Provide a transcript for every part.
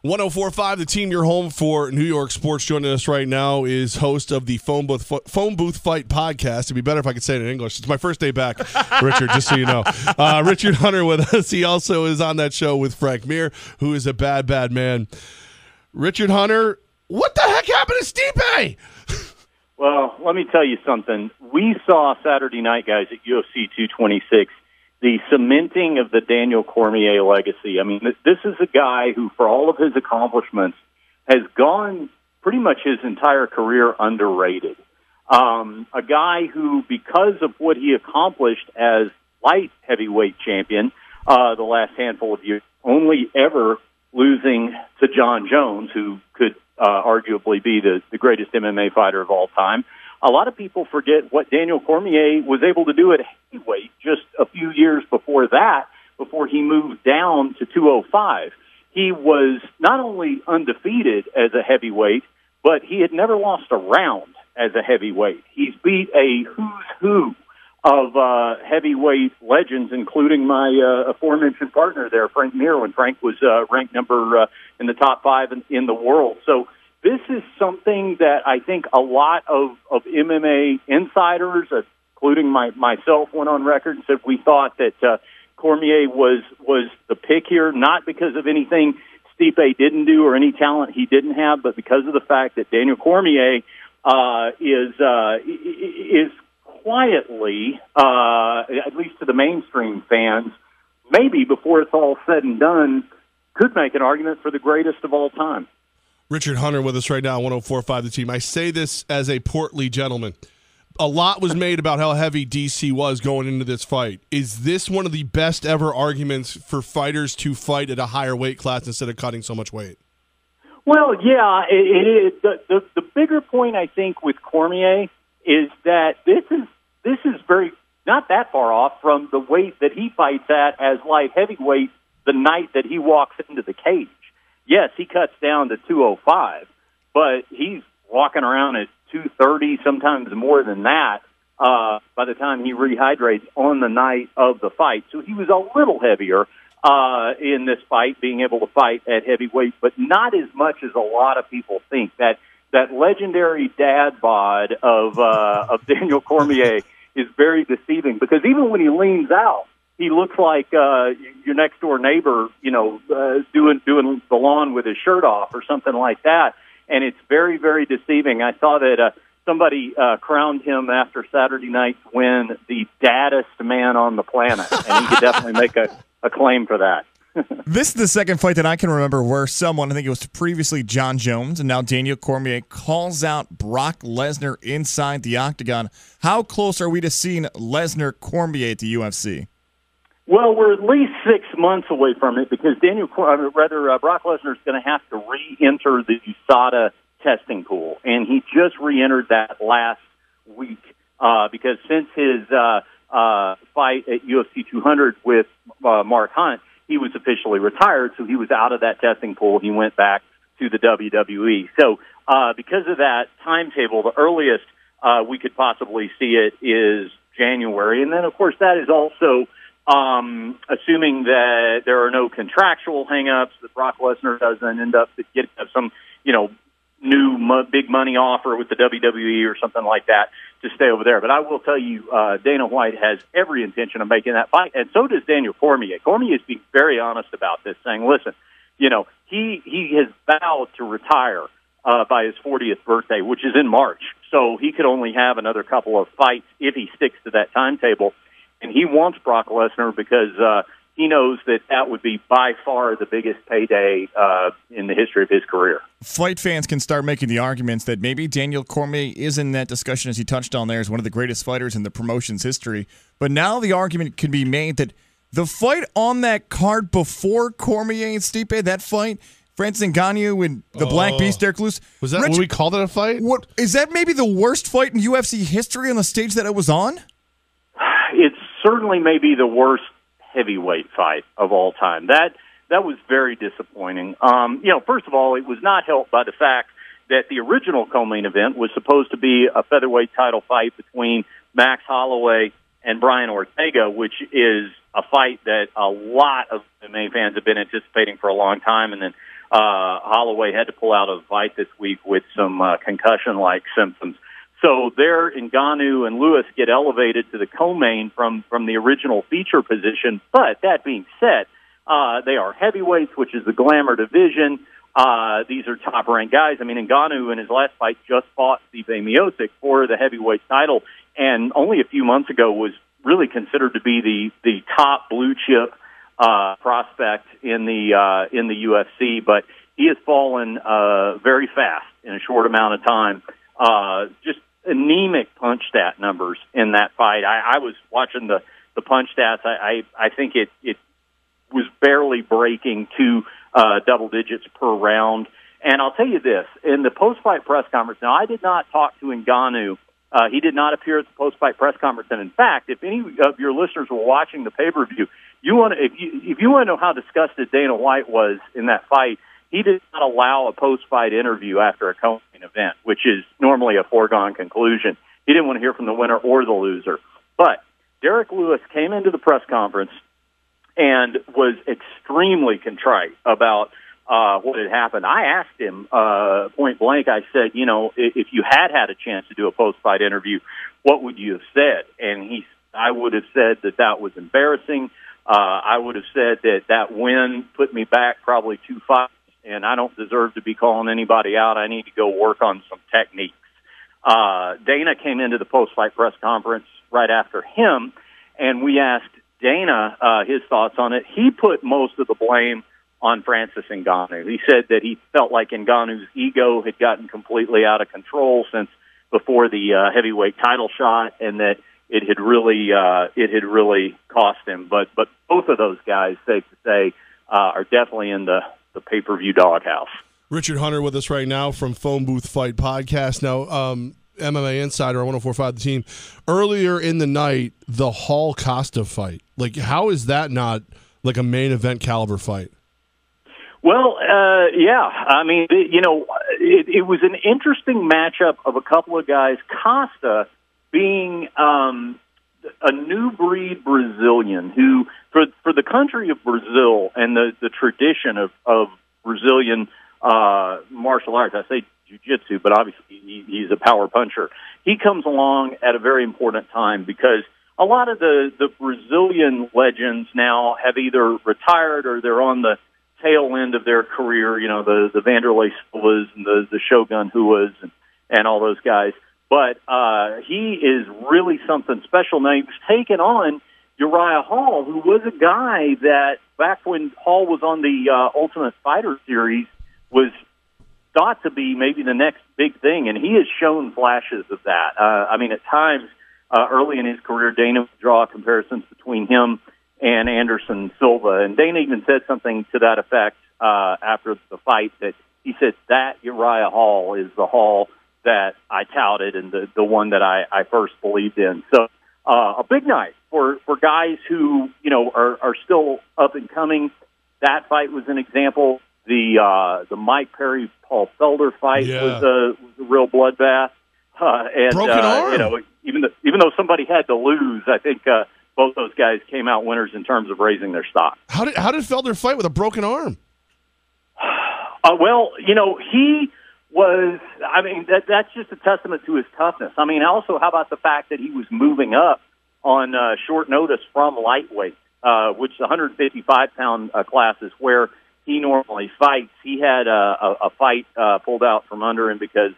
1045, the team, your home for New York sports. Joining us right now is host of the Phone Booth Fight podcast. It'd be better if I could say it in English. It's my first day back, Richard, just so you know. Richard Hunter with us. He also is on that show with Frank Mir, who is a bad, bad man. Richard Hunter, what the heck happened to Stipe? Well, let me tell you something. We saw Saturday night, guys, at UFC 226, the cementing of the Daniel Cormier legacy. I mean, this is a guy who, for all of his accomplishments, has gone pretty much his entire career underrated. A guy who, because of what he accomplished as light heavyweight champion the last handful of years, only ever losing to John Jones, who could arguably be the greatest MMA fighter of all time. A lot of people forget what Daniel Cormier was able to do at heavyweight just a few years before that, before he moved down to 205. He was not only undefeated as a heavyweight, but he had never lost a round as a heavyweight. He's beat a who's who of heavyweight legends, including my aforementioned partner there, Frank Mir, when Frank was ranked number in the top 5 in the world. So this is something that I think a lot of MMA insiders, including myself, went on record and said we thought that Cormier was the pick here, not because of anything Stipe didn't do or any talent he didn't have, but because of the fact that Daniel Cormier is quietly, at least to the mainstream fans, maybe before it's all said and done, could make an argument for the greatest of all time. Richard Hunter with us right now, 1045 the team. I say this as a portly gentleman. A lot was made about how heavy DC was going into this fight. Is this one of the best ever arguments for fighters to fight at a higher weight class instead of cutting so much weight? Well, yeah, it is. The bigger point, I think, with Cormier is that this is very not that far off from the weight that he fights at as light heavyweight the night that he walks into the cage. Yes, he cuts down to 205, but he's walking around at 230, sometimes more than that, by the time he rehydrates on the night of the fight. So he was a little heavier in this fight, being able to fight at heavyweight, but not as much as a lot of people think. That legendary dad bod of Daniel Cormier is very deceiving, because even when he leans out, he looks like your next door neighbor, doing the lawn with his shirt off or something like that. And it's very, very deceiving. I saw that somebody crowned him after Saturday night's win the daddest man on the planet, and he could definitely make a claim for that. This is the second fight that I can remember where someone, I think it was previously John Jones and now Daniel Cormier, calls out Brock Lesnar inside the octagon. How close are we to seeing Lesnar-Cormier at the UFC? Well, we're at least 6 months away from it, because Brock Lesnar is going to have to re-enter the USADA testing pool, and he just re-entered that last week because since his fight at UFC 200 with Mark Hunt, he was officially retired, so he was out of that testing pool. He went back to the WWE. So because of that timetable, the earliest we could possibly see it is January, and then, of course, that is also assuming that there are no contractual hang-ups, that Brock Lesnar doesn't end up getting some, new big money offer with the WWE or something like that to stay over there. But I will tell you, Dana White has every intention of making that fight, and so does Daniel Cormier. Cormier is being very honest about this, saying, listen, he has vowed to retire by his 40th birthday, which is in March. So he could only have another couple of fights if he sticks to that timetable. And he wants Brock Lesnar because he knows that would be by far the biggest payday in the history of his career. Fight fans can start making the arguments that maybe Daniel Cormier is in that discussion, as he touched on there, as one of the greatest fighters in the promotion's history. But now the argument can be made that the fight on that card before Cormier and Stipe, that fight, Francis Ngannou and the Black Beast, Derek Lewis. Was that what we called it, a fight? What is that maybe the worst fight in UFC history on the stage that it was on? It's certainly maybe the worst heavyweight fight of all time. That was very disappointing. First of all, it was not helped by the fact that the original co-main event was supposed to be a featherweight title fight between Max Holloway and Brian Ortega, which is a fight that a lot of MMA fans have been anticipating for a long time. And then Holloway had to pull out of the fight this week with some concussion-like symptoms. So there, Ngannou and Lewis get elevated to the co-main from the original feature position. But that being said, they are heavyweights, which is the glamour division. These are top-ranked guys. I mean, Ngannou in his last fight just fought Stipe Miocic for the heavyweight title, and only a few months ago was really considered to be the top blue-chip prospect in the UFC. But he has fallen very fast in a short amount of time. Just anemic punch stat numbers in that fight. I was watching the punch stats. I think it was barely breaking two double digits per round. And I'll tell you this, in the post-fight press conference, now I did not talk to Ngannou. He did not appear at the post-fight press conference. And in fact, if any of your listeners were watching the pay-per-view, if you want to know how disgusted Dana White was in that fight, he did not allow a post-fight interview after a co-main event, which is normally a foregone conclusion. He didn't want to hear from the winner or the loser. But Derek Lewis came into the press conference and was extremely contrite about what had happened. I asked him point blank, I said, if you had a chance to do a post-fight interview, what would you have said? And I would have said that was embarrassing. I would have said that win put me back probably 2 fights, and I don't deserve to be calling anybody out. I need to go work on some techniques. Dana came into the post-fight press conference right after him, and we asked Dana his thoughts on it. He put most of the blame on Francis Ngannou. He said that he felt like Ngannou's ego had gotten completely out of control since before the heavyweight title shot, and that it had really cost him. But both of those guys, safe to say, are definitely in the pay-per-view doghouse. Richard Hunter with us right now from Phone Booth Fight Podcast. Now, MMA Insider on 104.5 The Team. Earlier in the night, the Hall Costa fight. Like, how is that not like a main event caliber fight? Well, yeah. I mean, it was an interesting matchup of a couple of guys. Costa being a new breed Brazilian who, for the country of Brazil and the tradition of Brazilian martial arts, I say jiu-jitsu, but obviously he's a power puncher. He comes along at a very important time because a lot of the Brazilian legends now have either retired or they're on the tail end of their career, the Vanderlei Silvas and the Shogun Huas and all those guys. But he is really something special. Now, he was taking on Uriah Hall, who was a guy that back when Hall was on the Ultimate Fighter series was thought to be maybe the next big thing, and he has shown flashes of that. At times early in his career, Dana would draw comparisons between him and Anderson Silva, and Dana even said something to that effect after the fight, that he said that Uriah Hall is the Hall that I touted and the one that I first believed in. So a big night for guys who are still up and coming. That fight was an example. The Mike Perry Paul Felder fight was a real bloodbath. And broken arm. Even though somebody had to lose, I think both those guys came out winners in terms of raising their stock. How did Felder fight with a broken arm? He was. That's just a testament to his toughness. Also, how about the fact that he was moving up on short notice from lightweight, which the 155-pound class is where he normally fights. He had a fight pulled out from under him because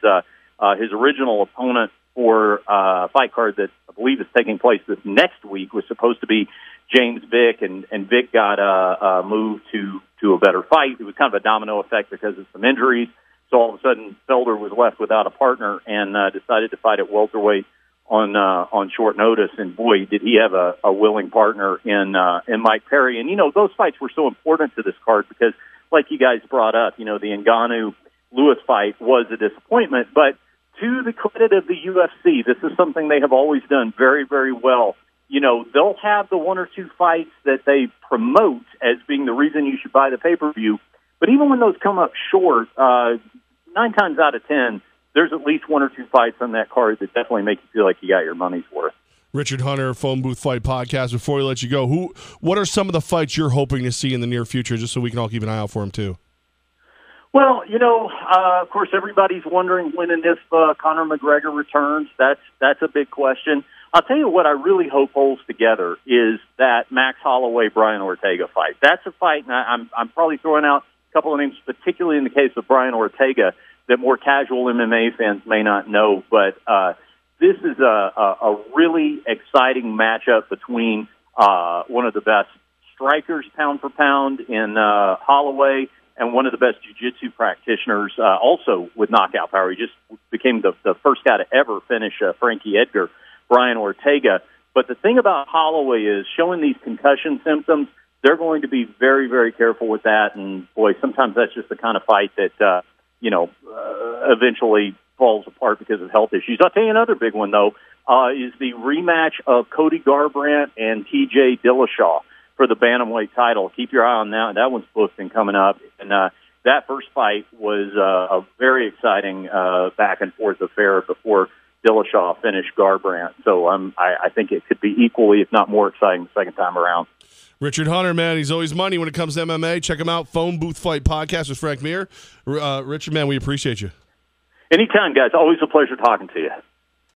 his original opponent for a fight card that I believe is taking place this next week was supposed to be James Vick, and Vick got moved to a better fight. It was kind of a domino effect because of some injuries. So all of a sudden, Felder was left without a partner and decided to fight at welterweight on short notice. And boy, did he have a willing partner in Mike Perry. And those fights were so important to this card because, like you guys brought up, the Ngannou-Lewis fight was a disappointment. But to the credit of the UFC, this is something they have always done very, very well. They'll have the one or two fights that they promote as being the reason you should buy the pay-per-view. But even when those come up short, 9 times out of 10, there's at least one or two fights on that card that definitely make you feel like you got your money's worth. Richard Hunter, Phone Booth Fight Podcast. Before we let you go, what are some of the fights you're hoping to see in the near future, just so we can all keep an eye out for them too? Well, of course, everybody's wondering when and if Conor McGregor returns. That's a big question. I'll tell you what I really hope holds together is that Max Holloway-Brian Ortega fight. That's a fight, and I'm probably throwing out a couple of names, particularly in the case of Brian Ortega, that more casual MMA fans may not know. But this is a really exciting matchup between one of the best strikers pound for pound in Holloway and one of the best jiu-jitsu practitioners, also with knockout power. He just became the first guy to ever finish Frankie Edgar, Brian Ortega. But the thing about Holloway is showing these concussion symptoms, they're going to be very, very careful with that. And, boy, sometimes that's just the kind of fight that, eventually falls apart because of health issues. I'll tell you another big one, though, is the rematch of Cody Garbrandt and T.J. Dillashaw for the bantamweight title. Keep your eye on that. That one's booked and coming up. And that first fight was a very exciting back and forth affair before Dillashaw finished Garbrandt. So I think it could be equally, if not more exciting, the second time around. Richard Hunter, man, he's always money when it comes to MMA. Check him out, Phone Booth Fight Podcast with Frank Mir. Richard, man, we appreciate you. Anytime, guys. Always a pleasure talking to you.